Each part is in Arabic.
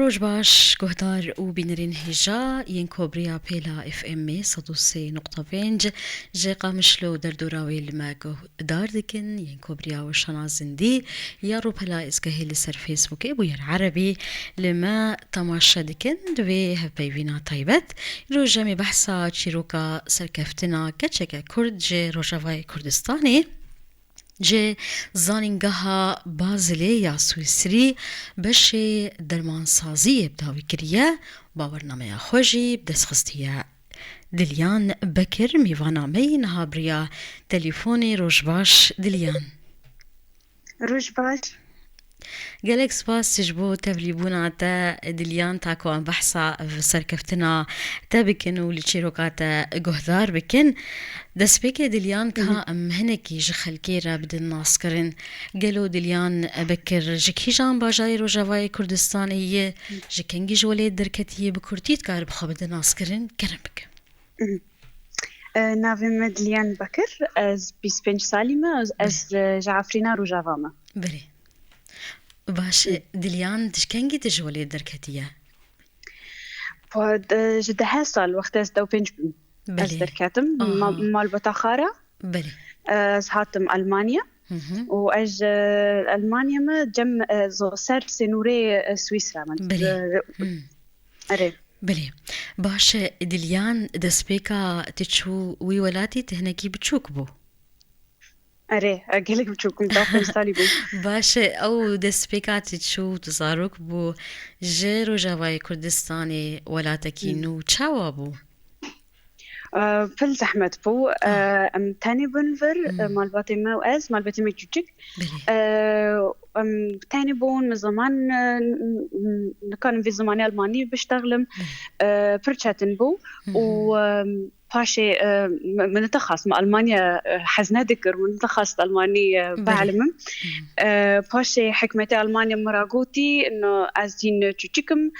روج باش گهدار و بینرین هجا ین کوبریا پیلا اف ام 103.5 جه قامشلو در دوراوی لما گهدار دکن ین کوبریا و شنازندی یا رو پلا ازگهی لسر فیسبوک بو یر عربی لما تماشا دکن دوی هفبیوینا طیبت رو جمعی بحثا چیروکا سرکفتنا کچک کرد جه روژاوای کردستانی جه زانینگاها بازلی یا سویسری بشه درمانسازی بداوی کریه باورنامه خوشی بدستخستیه دلیان بکر میوانامه نها بریا تلیفونی روشباش دلیان روشباش قالك سباس تجبو تبليبونا تا دليان تاكو عن بحثا في سركفتنا تا بكن ولتشيروكاتا قهدار بكن دس بيكي دليان كا ام هنكي جخل كيرا بدن ناسكرن قالو دليان بكر جكي جان باجاي روجاواي كردستاني جكنجي جولي دركتي بكرتيت كار بخا بدن ناسكرن كرمك نافي مدليان بكر از 25 سالمة از جعفرينا روجافاما بلي باش دليان دشكنجي تجولي دركتيه بود جدها سال وقت از دو پنج از دركاتم مال بتاخارة بلي از هاتم ألمانيا وأج ألمانيا ما جم زو سر سنوري سويسرا بلي أري بلي باش دليان دسبيكا تشو وي ولاتي تهنكي بتشوك بو أري أقولك بتشوكم دافن سالي بو باش أو دسبيكا تشو تصاروك بو جيرو جاواي كردستاني ولاتكي نو تشاوا بو فل زحمة بو أم تاني بنفر مال باتيما وأز مال باتيما جوجك أم تاني بون من زمان كان في زماني ألماني بشتغلم برشاتن بو و باشي من تخص مع ألمانيا حزنا ذكر من تخص ألماني بعلمم باشي حكمتي ألمانيا مراقوتي إنه أزين جوجكم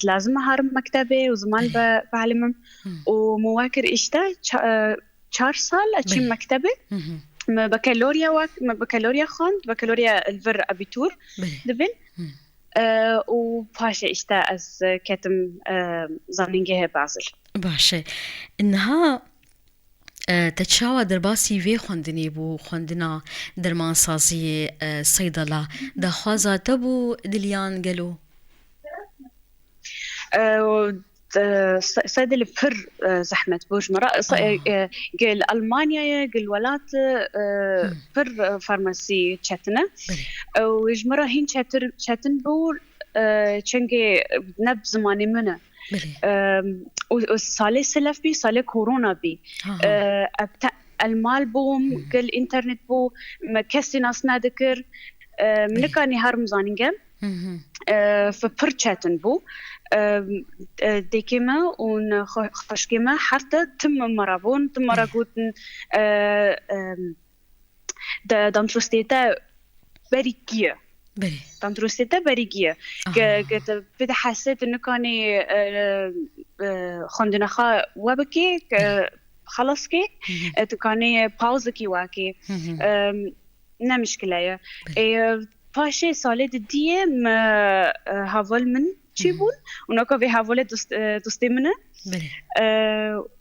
لازم هارم مكتبي وزمان بعلمم ومواكر إشتا 4 سال أشي مكتبة بكالوريا خاند بكالوريا الفر أبيتور دبل وباشا إشتا أز كاتم زانينجيه بازل باشا إنها تتشاوى درباسي في خوندني بو خوندنا درمان سازي صيدلة دا خوازا تبو دليان قالو صيدلة بر زحمة بوج مرة قال ألمانيا قال ولات بر فارماسي تشاتنا وجمرة هين تشاتن بو چنگه نب زماني منه وصالي سلف بي صالي كورونا بي المال بوم قال انترنت بو ما كسي ناس نادكر منكاني هارم زانينجم فبر تشاتن بو ديكيما ونخشكيما حتى تم مرابون تم مراقوتن دانتروستيتا بريكية دانتروستيتا بريكية قد بدا حسيت انه كاني خندنخا وبكي خلاص كي تكاني باوزكي واكي نا مشكلة باشي سالي دي ما هاول من تشيبون ونوكا في هاول دوستي منه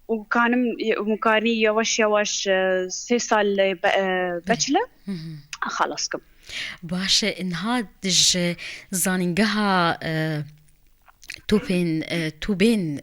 وكاني يواش 3 سال باتشلر خلاصكم باشا إنها دج زانينجها توبين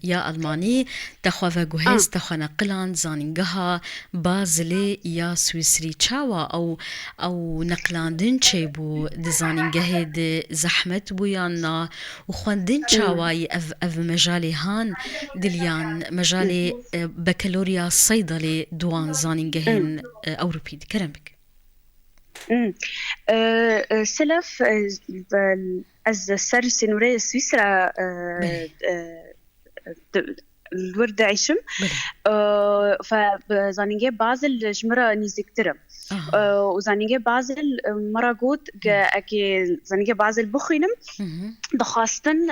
يا ألماني تخوفا جوهز تخونا قلان زانينجها بازلي يا سويسري تشاوا أو نقلان دين تشيبو دي زانينجه دي زحمة بويانا وخوان دين تشاوا أف مجالي هان دليان مجالي بكالوريا صيدلي دوان زانينجهن أوروبي دي كرمك سلف از سر سنوري سويسرا الورد عيشم فزانينجي بازل جمرة نيزكترم وزانينجي بازل مرة قوت اكي زانينجي بازل بخينم دخاستن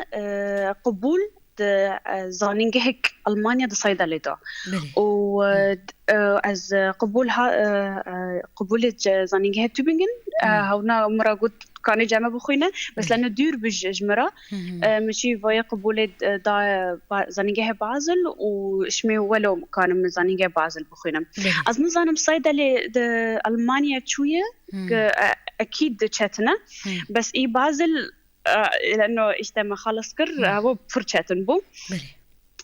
قبول زانينجي هيك ألمانيا دا صيدلة دا وأز قبول زانينجي هيك توبينغن هونا مرة قد كان جامع بخوينا بس لأنه دير بجمرة مشي فيا قبولة دا زانيجه بازل وشمي ولو كان زانيجه بازل بخوينا أظن زانم صيدلة ألمانيا شوية أكيد تشاتنا بس إي بازل لأنه اجتمع خلص كر هو فرشاتن بو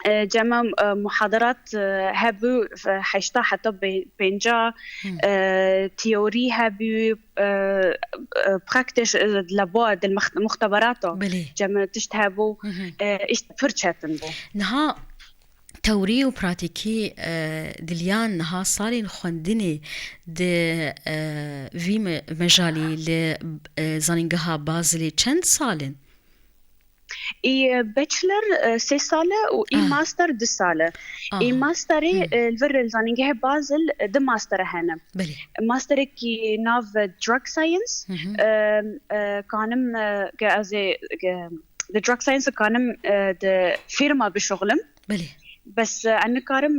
جمع محاضرات هابو حيشتا حتى بينجا تيوري هابو براكتش لابواد المختبرات جمع تشتهابو فرشاتن بو نها توري و براتيكي دليان نها صارين خوندني دي في مجالي لزانينجها بازلي چند سالين؟ اي باتشلر 6 سالة و اي ماستر 2 سالة اي ماستري الفر زانينجه بازل د ماستر هنا ماستر كي ناف دراج ساينس كانم ازي د دراج ساينس كانم د فيرما بشغلم بس أنا كارم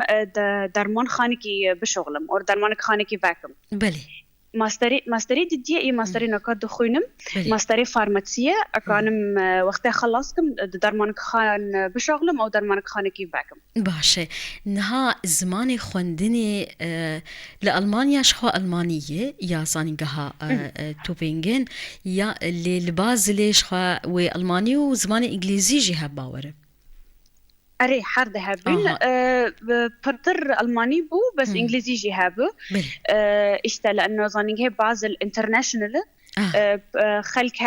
درمان خانكي بشغلم أو درمان خانكي باكم ماستري دي اي ماستري نكاد دخوينم ماستري فارماسية أكانم وقتها خلصكم درمان خان بشغلم أو درمان خانكي باكم باشه نها زماني خوندني لألمانيا شخو ألمانية يا زانينجها توبينجن يا للبازلي شخو وألماني وزماني إنجليزي جهة باورم أري حرد هابين برتر ألماني بو بس إنجليزي جي هابو إشتا لأنه زانينجه بعض الانترناشنال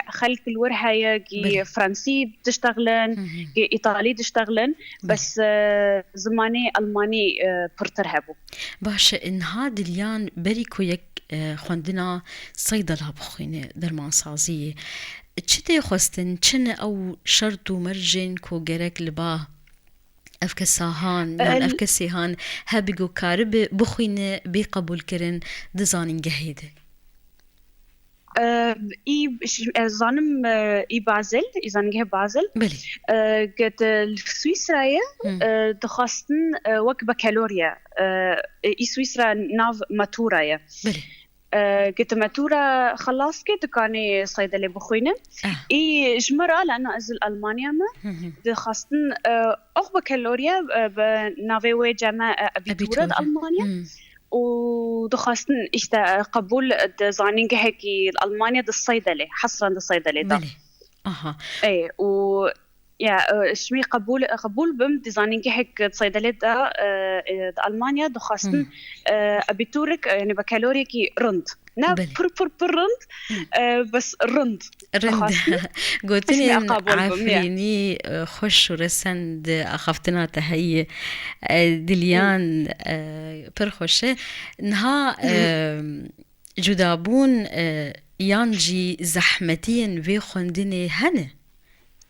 خلق الورهاية جي فرنسي بتشتغلن جي إيطالي تشتغلن بس زماني ألماني برتر هابو باش إنها دليان بريكو يك خوندنا صيدلها بخوينة درمان سازية چته خواستن چن أو شرطو مرجن كو جرك لباه أفكساهان يعني أفكسيهان هابيجو كارب بخوين بقبول كرن دزانين جهيدة إي زانم إي بازل إزانجه بازل قد سويسرايا دخستن وك بكالوريا إي سويسرا ناف ماتورايا قلت ماتورا خلاص كده كاني صيدلة بخوينة إي جمرة لأنه أزل ألمانيا ما دخستن أخ بكالوريا بنافيوي جامعة أبيتورة ألمانيا ودخستن إشتا قبول دزانينج هكي ألمانيا الصيدلة حصرا الصيدلة ده إيه و يا شمي قبول بم ديزاينينج هيك صيدلة دا ألمانيا دخستن أبيتورك يعني بكالوريكي رند نا بر رند بس رند قلتني عفريني خوش ورسند أخفتنا تهي دليان بر خوشه نها جدابون يانجي زحمتين في خندني هنه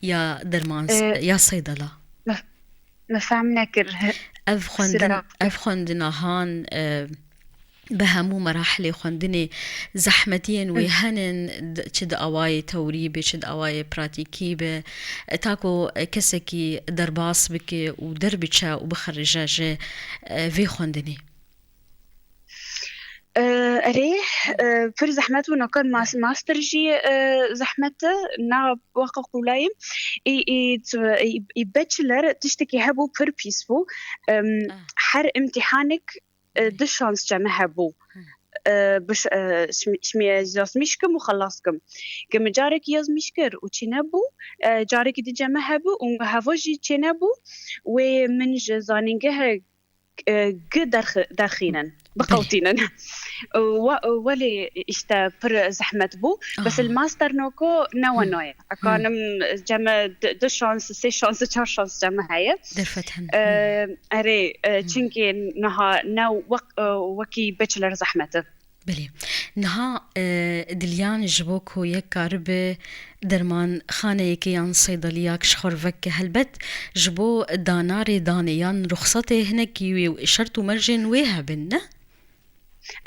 يا درمان يا صيدلة ما فهمنا كره أفخندنا هان بهمو مراحل خوندني زحمتين وهنن چد اواي توريبه چد اواي براتيكي تاكو كسكي درباس بك ودربچا وبخرجاجه في خوندني أريح في زحمته نكون ماستر جي زحمته نا واقع قولايم باتشلر تشتكي هبو بيربيسفو حر امتحانك دو شانس جمع هبو بش شمي يزميشكم وخلصكم كم جارك يزميشكر وتشنبو جارك دي جمع هبو وهافوجي تشنبو ومن جزانينجه قدر داخينا بقوتينا ولي اشتا بر زحمت بو بس الماستر نوكو نوا نويا اكانم جمع دو شانس سي شانس چار شانس جمع هيا درفتهن اري چنكي نها نو وكي باتشلر زحمته بلي نها دليان جبوكو يكارب درمان خانه يكيان صيدلياك شخرفك هلبت جبو داناري دانيان رخصته هنكي وشرطو مرجن ويها بنا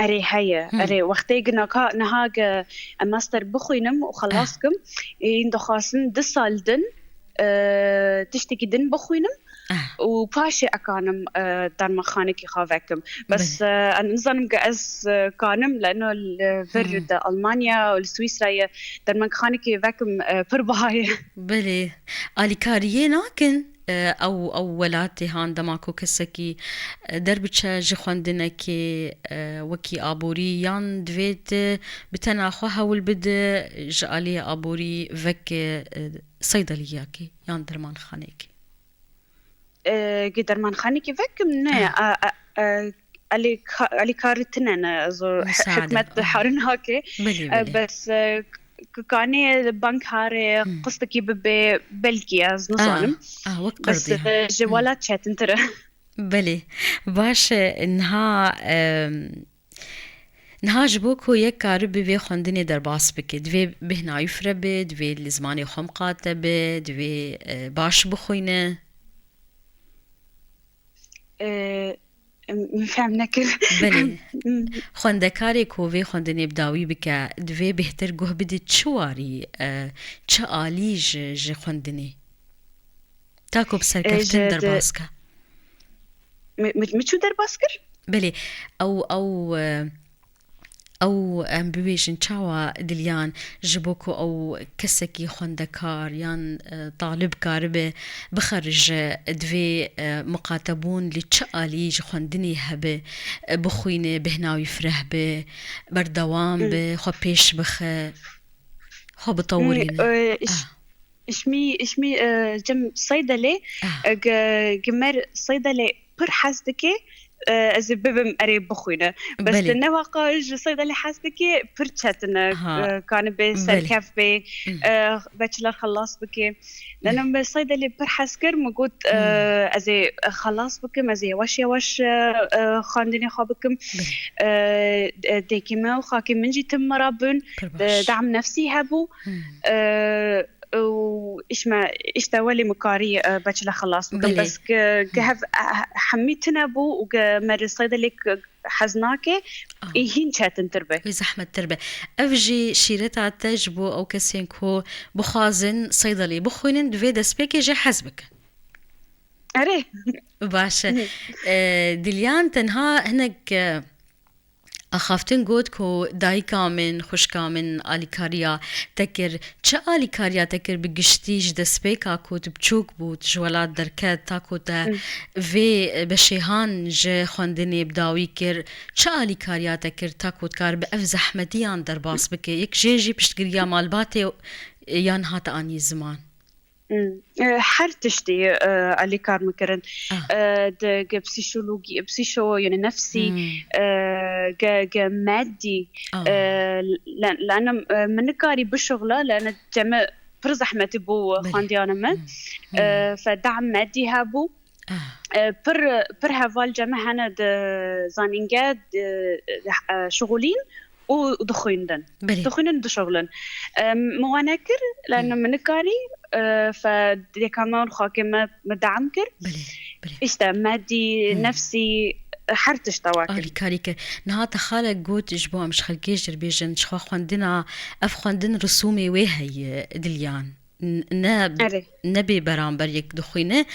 أري هيا أري وقتي نهاج ماستر بخوينم وخلصكم إن دخاسن دسالدن تشتكي دن بخوينم وباشي أكانم درمخانكي خافكم بس أنا نظن قاس كانم لأنه الفرد ألمانيا والسويسرا درمخانكي فكم بربهاي بله آلیکاریه ناکن او ولاتی هان دماکو کسکی دربچه جخواندنه که وکی آبوری یان دوید بتنا خو هول بده جالی آبوری وک صیدلیه کی یان درمان خانه کی درمان خانه کی وکم نه ali كارتنا زو حكمت حارن هاكي بس كاني بنك هاري قصتكي ببلكي از نصانم بس جوالات شات انترا بلي باش نها جبوكو يك كارب بي خوندني درباس بك دوي بهنا يفرب دوي لزماني خم قاتب دوي باش بخوينه مفهم نكر بله خوندکاری کووی خوندنی بداوی بکه دوی بهتر گوه بدی چواری چه آلی ج خوندنی تاکو بسر کفتن در باسکه مچو در باسکر؟ بله او ام بيويشن چاوا دليان جبوكو او كسكي خوندكار يان طالب كاربه بخرج دوي مقاتبون لتشالي خوندني هبه بخوينه بهناوي فرح به بردوام به خو بيش بخ خو بطورين اشمي جم صيدلي جمر صيدلي برحسدكي از ببم قريب بخوينا بس لأنه واقعج صيدلي حاسبكي برشتنا كان بسركف بي باتشلر خلاص بكي لأنه صيدلي برحسكر موجود أزي خلاص بكم أزي وش خاندني خابكم ديكيما وخاكي منجي تم مرابن دعم نفسي هبو وإيش تولي مكاري باتشلا خلاص بس كهف حميتنا بو ومر الصيدلي حزناكي إيهين شاتن تربة زحمة تربة أفجي شيرتها تجبو أو كسينكو بخازن صيدلي بخوين دويدا سبيكي جي حزبك أري باشا دليان تنها هناك أخافتن قد كو دايكا من خوشكا من آليكاريا تكر چه آليكاريا تكر بگشتيج دسبيكا كوت بچوك بوت جوالات دركات تاكو تا في بشيهان جه خوندني بداوي كر چه آليكاريا تكر تاكو تكار بأف زحمتيان درباس بكي يك جيجي بشتگريا مالباتي يان هات آني زمان حرتشتي اللي كار مكرن د بسيشولوجي بسيشو يعني نفسي مادي لأن من كاري بالشغلة لأن جمع برزحمة بو خانديانا ما فدعم مادي هابو بر هفال جمع هنا زانينجاد شغولين ودخويندن دخويندن دشغلن موانكر لأنه من كاري فدي كمان خاكمة مدعم كر إشتا مادي نفسي حرتش تواكل كاريك نهات خالق قوت جبوا مش خلقيش ربيجن شخوا خواندنا خواندن رسومي ويهي دليان نبي برامبر يك دخوينه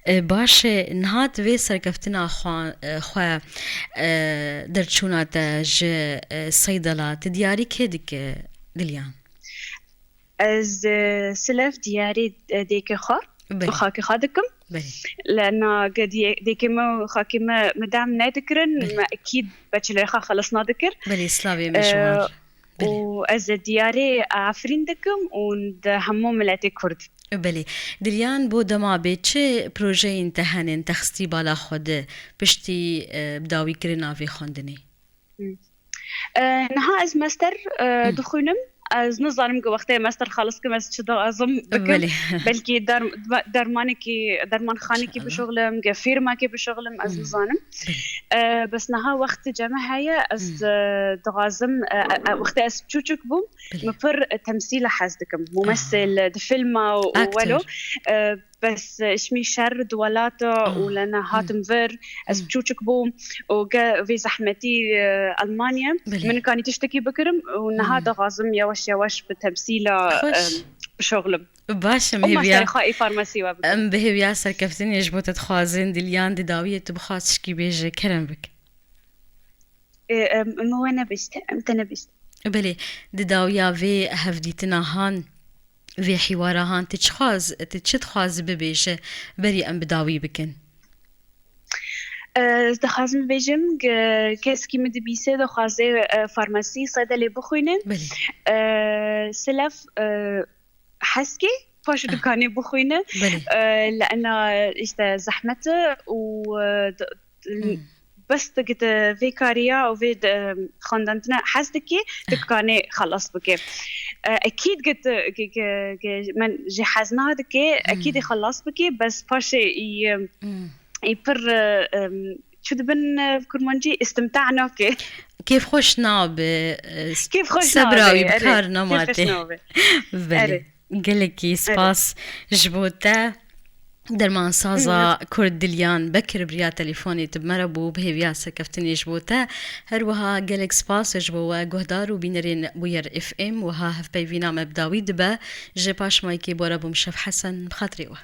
باش نهات في سركفتنا خوا درچونا ج صيدلة تدياري كدك دليان از سلف دياري ديك خاكي خادكم لأن ديك ما خاكي ما مدام نادكرن ما أكيد بتشلي خلصنا ذكر بلي سلافي مشوار وأز دياري عفرين دكم وند هموم ملاتي كرد بله دریان بو دما به چه پروژه انتهان تخصی بالا خود پشتی بداوی کرنا وی خواندنی نها از ماستر دخونم از نظرم که وقتی ماستر خالص که ماست شده ازم بکم بلکی درمان خانه کی بشغلم که فیرما کی بشغلم از نظرم بس نها وقت جمع هيا از دغازم وقت از چوچک بوم مفر تمثيل حزدكم ممثل فيلم ولو بس اشمي شر دولاتا ولنا هاتم فير اس بتشوشك بوم وجا في زحمتي ألمانيا من كاني تشتكي بكرم ونهادا غازم يوش بتمثيله بشغلم باشا مهبيا خائي فارماسي وابك بهبيا سركفتني يجبوت تخوازن دليان دداوية تبخاص شكي بيجي كرم بك مو أنا بست أمتى بست بلي دداويا في هفديتنا هان في حوارا هان تتشخاز ببيجي بري أم بداوي بكن دخازم بيجم كاسكي مد بيسه دخازي فارماسي صيدلي بخوينه سلف حسكي باش دكاني بخوينه لأن إشتا زحمته و بس تقد فيكاريا أو في خاندنتنا حسدكي دكاني خلص بكي أكيد قد من جهزنا دكي أكيد خلص بكي بس باش يبر شو دبن كرمانجي استمتعنا كيف خوشنا كيف خوشنا سبراوي بكارنا مالتي بلي قلكي سباس جبوتا درمان سازا كرد دليان بكر بريا تليفوني تبمربو بهبيا سكفتني جبوتا هروها قلك سباس جبوا قهدارو بينرين بوير اف ام وها هف بيفينا مبداوي دبا جي باش مايكي بورابو مشف حسن بخاطريوه